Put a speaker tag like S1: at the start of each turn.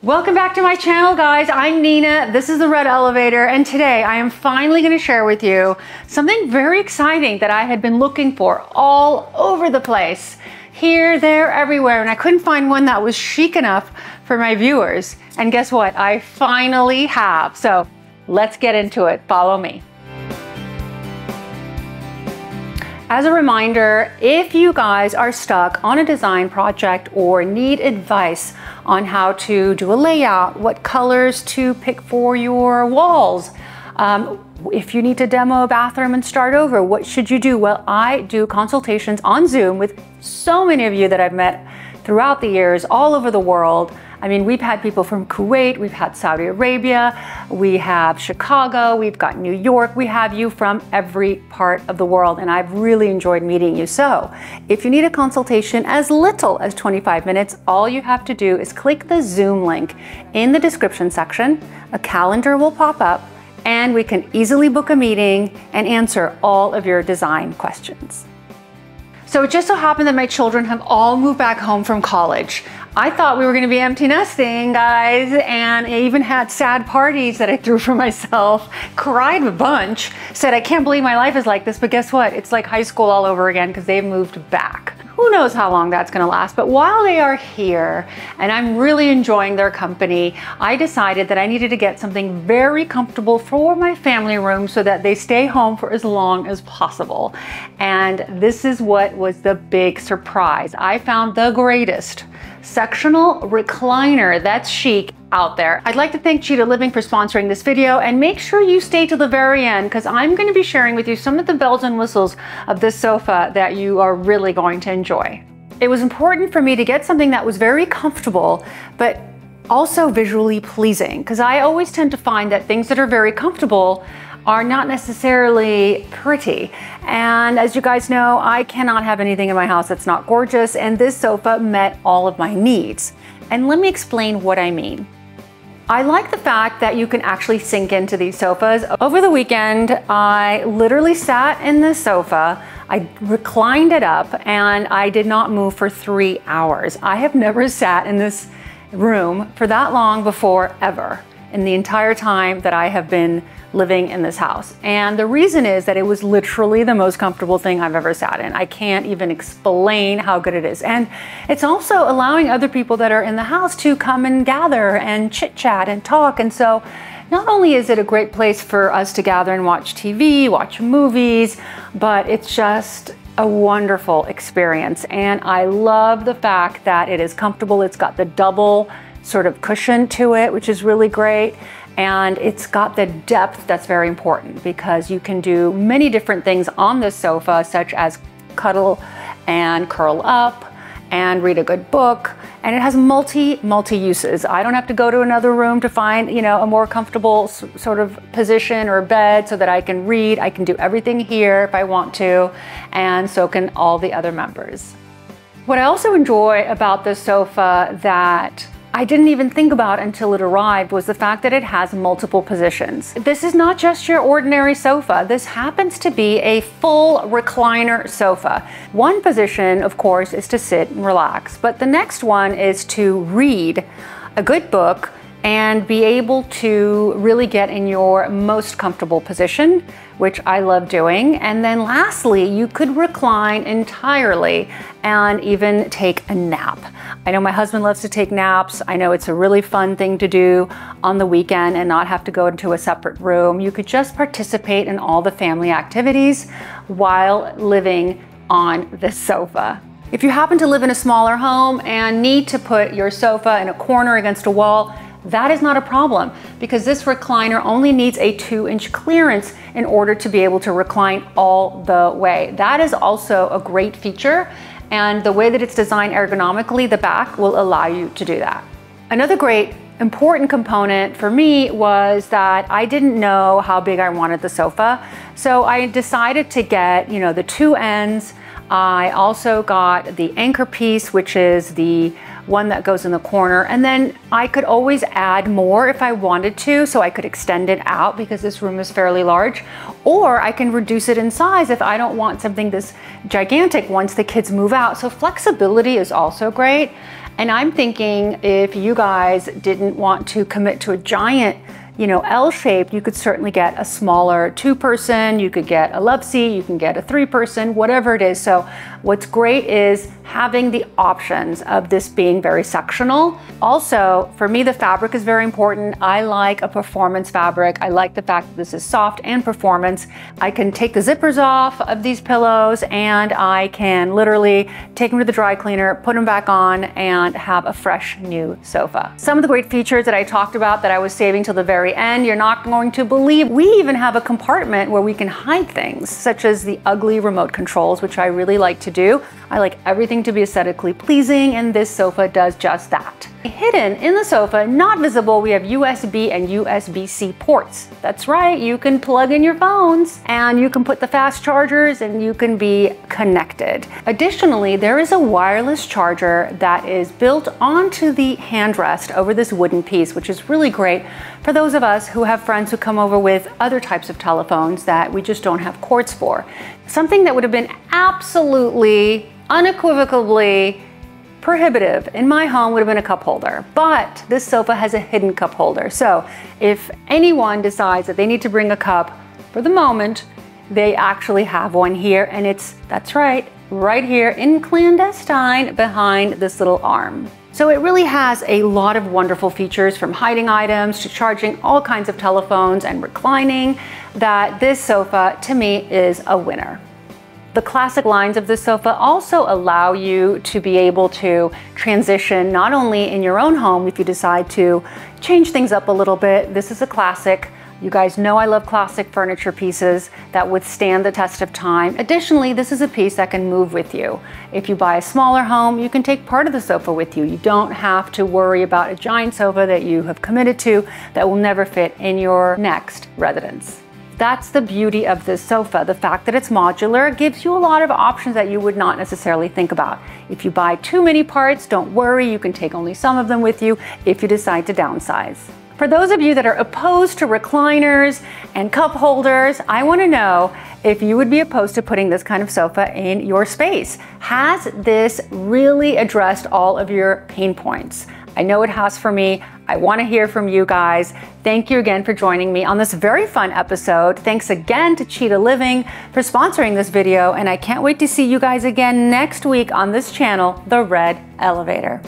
S1: Welcome back to my channel, guys. I'm Nina. This is the Red Elevator, and today I am finally going to share with you something very exciting that I had been looking for all over the place. Here, there, everywhere, and I couldn't find one that was chic enough for my viewers. And guess what? I finally have. So let's get into it. Follow me. As a reminder, if you guys are stuck on a design project or need advice on how to do a layout, what colors to pick for your walls, if you need to demo a bathroom and start over, what should you do? Well, I do consultations on Zoom with so many of you that I've met throughout the years all over the world. I mean, we've had people from Kuwait, we've had Saudi Arabia, we have Chicago, we've got New York, we have you from every part of the world, and I've really enjoyed meeting you. So if you need a consultation as little as 25 minutes, all you have to do is click the Zoom link in the description section. A calendar will pop up, and we can easily book a meeting and answer all of your design questions. So it just so happened that my children have all moved back home from college. I thought we were gonna be empty nesting, guys, and I even had sad parties that I threw for myself, cried a bunch, said I can't believe my life is like this, but guess what? It's like high school all over again because they've moved back. Who knows how long that's gonna last, but while they are here and I'm really enjoying their company, I decided that I needed to get something very comfortable for my family room so that they stay home for as long as possible. And this is what was the big surprise. I found the greatest sectional recliner that's chic out there. I'd like to thank Cheetah Living for sponsoring this video, and make sure you stay to the very end because I'm going to be sharing with you some of the bells and whistles of this sofa that you are really going to enjoy. It was important for me to get something that was very comfortable but also visually pleasing, because I always tend to find that things that are very comfortable are not necessarily pretty. And as you guys know, I cannot have anything in my house that's not gorgeous, and this sofa met all of my needs. And let me explain what I mean. I like the fact that you can actually sink into these sofas. Over the weekend, I literally sat in this sofa, I reclined it up, and I did not move for 3 hours. I have never sat in this room for that long before, ever, in the entire time that I have been living in this house. And the reason is that it was literally the most comfortable thing I've ever sat in. I can't even explain how good it is. And it's also allowing other people that are in the house to come and gather and chit chat and talk. And so not only is it a great place for us to gather and watch TV, watch movies, but it's just a wonderful experience. And I love the fact that it is comfortable. It's got the double sort of cushion to it, which is really great. And it's got the depth that's very important because you can do many different things on this sofa, such as cuddle and curl up and read a good book. And it has multi uses. I don't have to go to another room to find, you know, a more comfortable sort of position or bed so that I can read. I can do everything here if I want to, and so can all the other members. What I also enjoy about this sofa that I didn't even think about until it arrived was the fact that it has multiple positions. This is not just your ordinary sofa. This happens to be a full recliner sofa. One position, of course, is to sit and relax, but the next one is to read a good book and be able to really get in your most comfortable position, which I love doing. And then lastly, you could recline entirely and even take a nap. I know my husband loves to take naps. I know it's a really fun thing to do on the weekend and not have to go into a separate room. You could just participate in all the family activities while living on this sofa. If you happen to live in a smaller home and need to put your sofa in a corner against a wall, that is not a problem because this recliner only needs a 2-inch clearance in order to be able to recline all the way. That is also a great feature, and the way that it's designed ergonomically, the back will allow you to do that. Another great important component for me was that I didn't know how big I wanted the sofa, so I decided to get, you know, the 2 ends. I also got the anchor piece, which is the one that goes in the corner, and then I could always add more if I wanted to, so I could extend it out because this room is fairly large, or I can reduce it in size if I don't want something this gigantic once the kids move out. So flexibility is also great. And I'm thinking if you guys didn't want to commit to a giant, L-shaped, you could certainly get a smaller 2-person, you could get a love seat, you can get a 3-person, whatever it is. So what's great is having the options of this being very sectional. Also, for me, the fabric is very important. I like a performance fabric. I like the fact that this is soft and performance. I can take the zippers off of these pillows and I can literally take them to the dry cleaner, put them back on, and have a fresh new sofa. Some of the great features that I talked about that I was saving till the very end, you're not going to believe. We even have a compartment where we can hide things, such as the ugly remote controls, which I really like to do. I like everything to be aesthetically pleasing, and this sofa does just that. Hidden in the sofa, not visible, we have USB and USB-C ports. That's right, you can plug in your phones and you can put the fast chargers and you can be connected. Additionally, there is a wireless charger that is built onto the handrest over this wooden piece, which is really great for those of us who have friends who come over with other types of telephones that we just don't have cords for. Something that would have been absolutely, unequivocally prohibitive in my home would have been a cup holder, but this sofa has a hidden cup holder. So if anyone decides that they need to bring a cup for the moment, they actually have one here, and that's right here in clandestine behind this little arm. So it really has a lot of wonderful features, from hiding items to charging all kinds of telephones and reclining, that this sofa to me is a winner. The classic lines of this sofa also allow you to be able to transition not only in your own home if you decide to change things up a little bit. This is a classic. You guys know I love classic furniture pieces that withstand the test of time. Additionally, this is a piece that can move with you. If you buy a smaller home, you can take part of the sofa with you. You don't have to worry about a giant sofa that you have committed to that will never fit in your next residence. That's the beauty of this sofa. The fact that it's modular gives you a lot of options that you would not necessarily think about. If you buy too many parts, don't worry, you can take only some of them with you if you decide to downsize. For those of you that are opposed to recliners and cup holders, I want to know if you would be opposed to putting this kind of sofa in your space. Has this really addressed all of your pain points? I know it has for me. I want to hear from you guys. Thank you again for joining me on this very fun episode. Thanks again to Cheetah Living for sponsoring this video, and I can't wait to see you guys again next week on this channel, The Red Elevator.